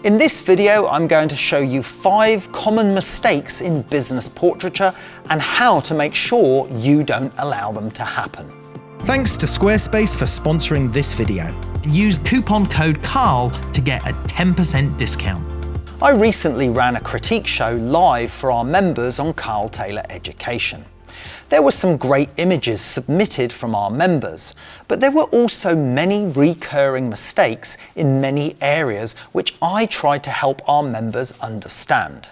In this video, I'm going to show you 5 common mistakes in business portraiture and how to make sure you don't allow them to happen. Thanks to Squarespace for sponsoring this video. Use coupon code CARL to get a 10% discount. I recently ran a critique show live for our members on Carl Taylor Education. There were some great images submitted from our members, but there were also many recurring mistakes in many areas which I tried to help our members understand.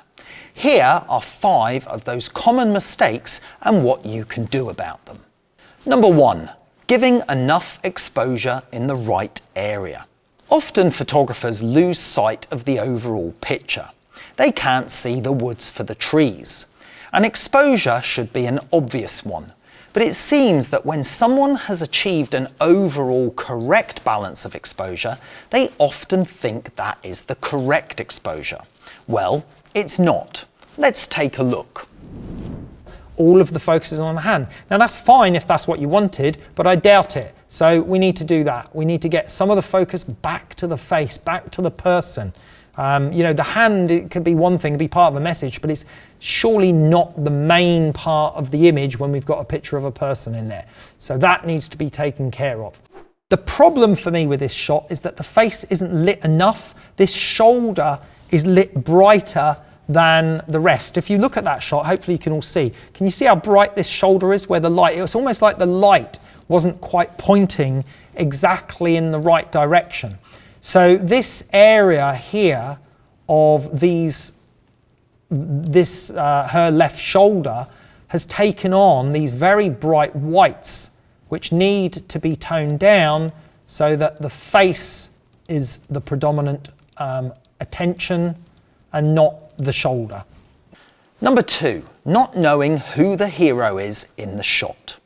Here are 5 of those common mistakes and what you can do about them. Number 1, giving enough exposure in the right area. Often photographers lose sight of the overall picture. They can't see the woods for the trees. An exposure should be an obvious one, but it seems that when someone has achieved an overall correct balance of exposure, they often think that is the correct exposure. Well, it's not. Let's take a look. All of the focus is on the hand. Now that's fine if that's what you wanted, but I doubt it. So we need to do that. We need to get some of the focus back to the face, back to the person. The hand, it could be one thing, it could be part of a message, but it's surely not the main part of the image when we've got a picture of a person in there. So that needs to be taken care of. The problem for me with this shot is that the face isn't lit enough. This shoulder is lit brighter than the rest. If you look at that shot, hopefully you can all see. Can you see how bright this shoulder is where the light, it's almost like the light wasn't quite pointing exactly in the right direction. So this area here of her left shoulder has taken on these very bright whites, which need to be toned down so that the face is the predominant attention and not the shoulder. Number 2, not knowing who the hero is in the shot.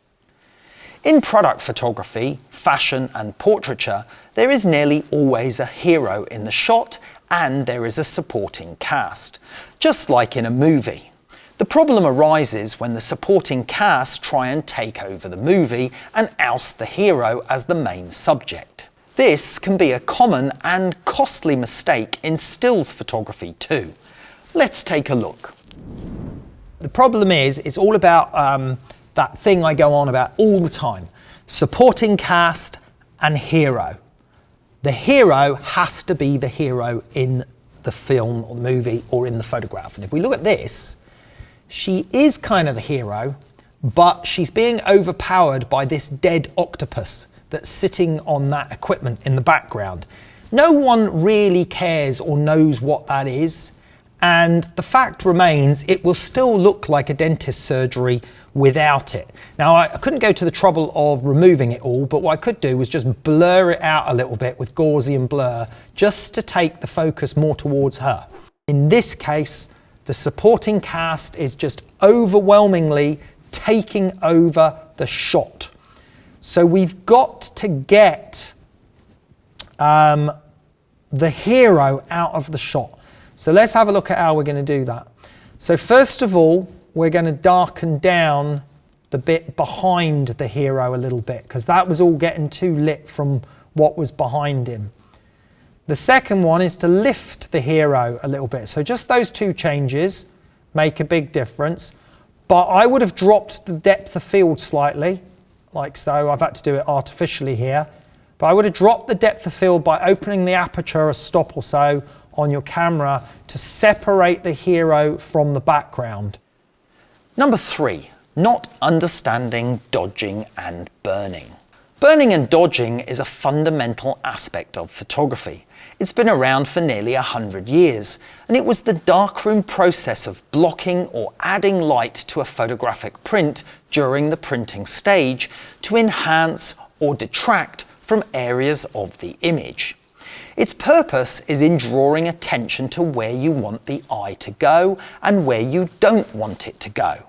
In product photography, fashion and portraiture, there is nearly always a hero in the shot and there is a supporting cast, just like in a movie. The problem arises when the supporting cast try and take over the movie and oust the hero as the main subject. This can be a common and costly mistake in stills photography too. Let's take a look. The problem is, it's all about that thing I go on about all the time. Supporting cast and hero. The hero has to be the hero in the film or movie or in the photograph. And if we look at this, she is kind of the hero, but she's being overpowered by this dead octopus that's sitting on that equipment in the background. No one really cares or knows what that is. And the fact remains, it will still look like a dentist surgery without it. Now, I couldn't go to the trouble of removing it all, but what I could do was just blur it out a little bit with Gaussian blur, just to take the focus more towards her. In this case, the supporting cast is just overwhelmingly taking over the shot. So we've got to get the hero out of the shot. So let's have a look at how we're going to do that. So first of all, we're going to darken down the bit behind the hero a little bit, because that was all getting too lit from what was behind him. The second one is to lift the hero a little bit. So just those 2 changes make a big difference. But I would have dropped the depth of field slightly, like so. I've had to do it artificially here. But I would have dropped the depth of field by opening the aperture a stop or so on your camera to separate the hero from the background. Number 3, not understanding dodging and burning. Burning and dodging is a fundamental aspect of photography. It's been around for nearly 100 years, and it was the darkroom process of blocking or adding light to a photographic print during the printing stage to enhance or detract from areas of the image. Its purpose is in drawing attention to where you want the eye to go and where you don't want it to go.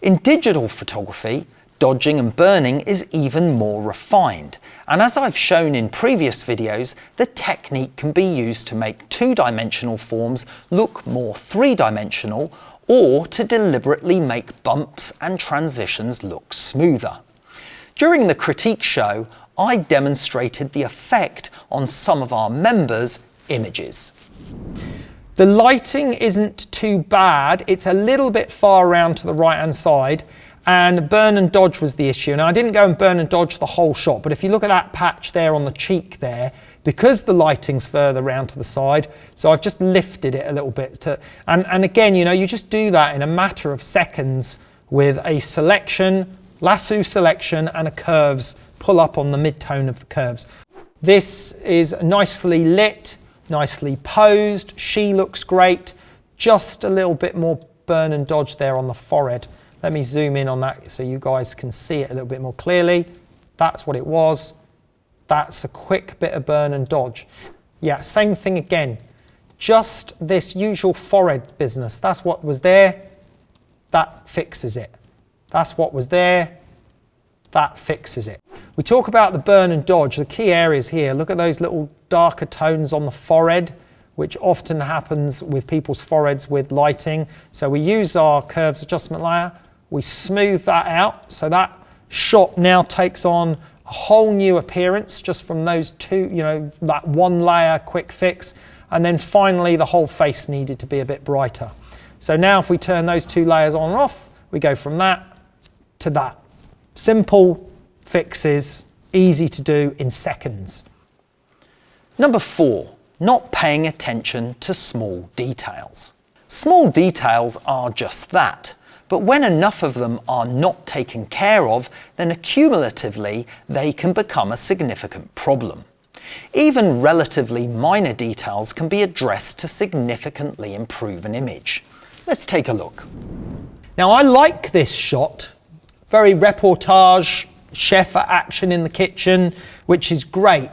In digital photography, dodging and burning is even more refined, and as I've shown in previous videos, the technique can be used to make 2-dimensional forms look more 3-dimensional, or to deliberately make bumps and transitions look smoother. During the critique show, I demonstrated the effect on some of our members' images. The lighting isn't too bad. It's a little bit far around to the right-hand side, and burn and dodge was the issue. Now, I didn't go and burn and dodge the whole shot, but if you look at that patch there on the cheek there, because the lighting's further round to the side, so I've just lifted it a little bit. And again, you know, you just do that in a matter of seconds with a selection, lasso selection, and a curves, pull up on the mid-tone of the curves. This is nicely lit, nicely posed. She looks great. Just a little bit more burn and dodge there on the forehead. Let me zoom in on that so you guys can see it a little bit more clearly. That's what it was. That's a quick bit of burn and dodge. Yeah, same thing again. Just this usual forehead business. That's what was there. That fixes it. That's what was there. That fixes it. We talk about the burn and dodge. The key areas here, look at those little darker tones on the forehead, which often happens with people's foreheads with lighting. So we use our curves adjustment layer. We smooth that out. So that shot now takes on a whole new appearance just from those two, you know, that one layer quick fix. And then finally the whole face needed to be a bit brighter. So now if we turn those two layers on and off, we go from that to that. Simple fixes, easy to do in seconds. Number 4, not paying attention to small details. Small details are just that, but when enough of them are not taken care of, then accumulatively they can become a significant problem. Even relatively minor details can be addressed to significantly improve an image. Let's take a look. Now I like this shot, very reportage, chef action in the kitchen, which is great.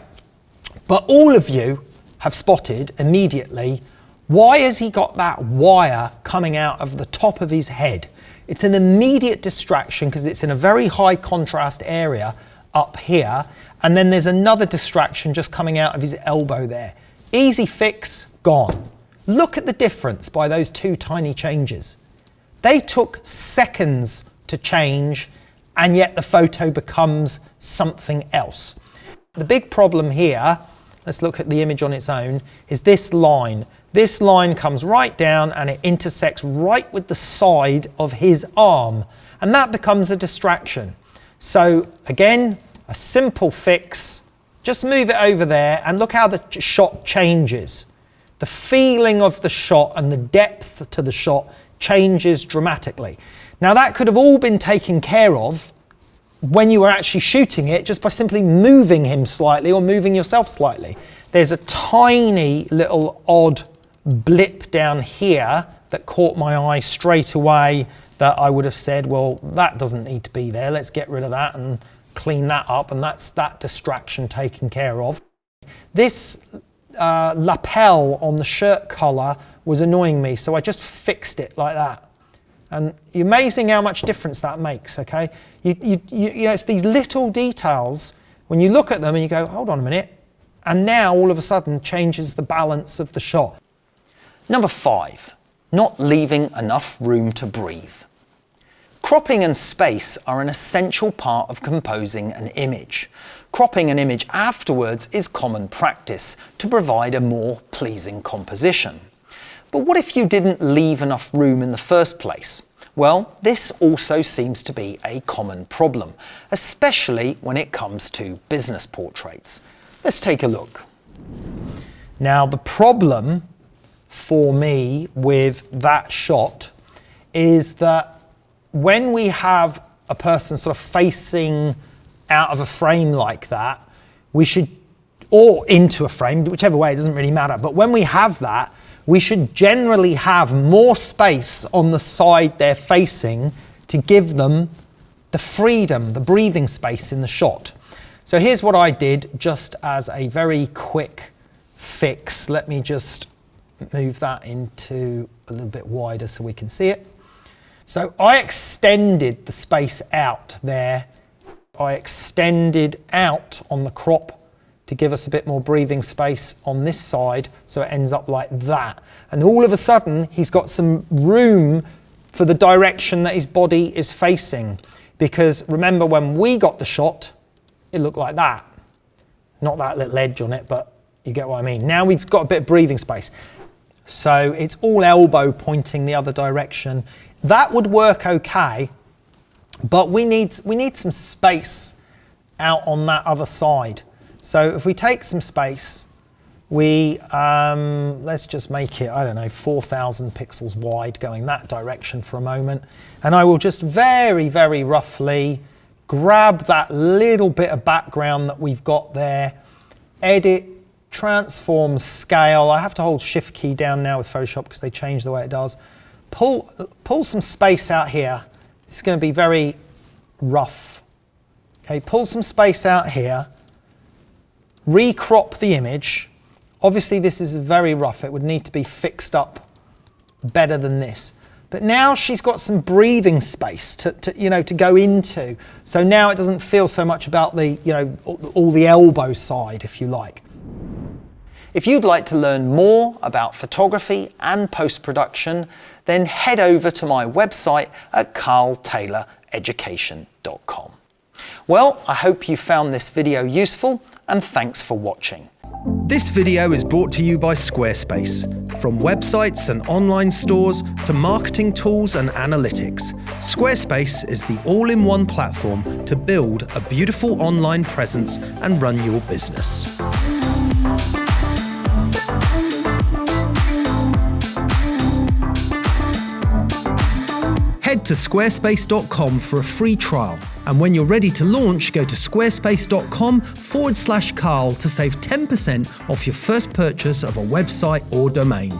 But all of you have spotted immediately, why has he got that wire coming out of the top of his head? It's an immediate distraction because it's in a very high contrast area up here. And then there's another distraction just coming out of his elbow there. Easy fix, gone. Look at the difference by those two tiny changes. They took seconds to change, and yet the photo becomes something else. The big problem here, let's look at the image on its own, is this line. This line comes right down and it intersects right with the side of his arm, and that becomes a distraction. So again, a simple fix, just move it over there and look how the shot changes. The feeling of the shot and the depth to the shot changes dramatically. Now that could have all been taken care of when you were actually shooting it just by simply moving him slightly or moving yourself slightly. There's a tiny little odd blip down here that caught my eye straight away that I would have said, well, that doesn't need to be there. Let's get rid of that and clean that up, and that's that distraction taken care of. This lapel on the shirt collar was annoying me, so I just fixed it like that. And amazing how much difference that makes, okay? You know, it's these little details, when you look at them and you go, hold on a minute, and now all of a sudden changes the balance of the shot. Number 5, not leaving enough room to breathe. Cropping and space are an essential part of composing an image. Cropping an image afterwards is common practice to provide a more pleasing composition. But what if you didn't leave enough room in the first place? Well, this also seems to be a common problem, especially when it comes to business portraits. Let's take a look. Now, the problem for me with that shot is that when we have a person sort of facing out of a frame like that, we should, or into a frame, whichever way, it doesn't really matter. But when we have that, we should generally have more space on the side they're facing to give them the freedom, the breathing space in the shot. So here's what I did just as a very quick fix. Let me just move that into a little bit wider so we can see it. So I extended the space out there. I extended out on the crop to give us a bit more breathing space on this side, so it ends up like that. And all of a sudden, he's got some room for the direction that his body is facing. Because remember, when we got the shot, it looked like that. Not that little edge on it, but you get what I mean. Now we've got a bit of breathing space. So it's all elbow pointing the other direction. That would work okay, but we need some space out on that other side. So if we take some space, we, let's just make it, I don't know, 4,000 pixels wide going that direction for a moment. And I will just very, very roughly grab that little bit of background that we've got there, edit, transform, scale. I have to hold Shift key down now with Photoshop because they change the way it does. Pull some space out here. It's going to be very rough. Okay, pull some space out here. Recrop the image. Obviously this is very rough. It would need to be fixed up better than this. But now she's got some breathing space to go into. So now it doesn't feel so much about the, all the elbow side, if you like. If you'd like to learn more about photography and post-production, then head over to my website at carltayloreducation.com. Well, I hope you found this video useful, and thanks for watching. This video is brought to you by Squarespace. From websites and online stores to marketing tools and analytics, Squarespace is the all-in-one platform to build a beautiful online presence and run your business. Head to squarespace.com for a free trial. And when you're ready to launch, go to squarespace.com/Carl to save 10% off your first purchase of a website or domain.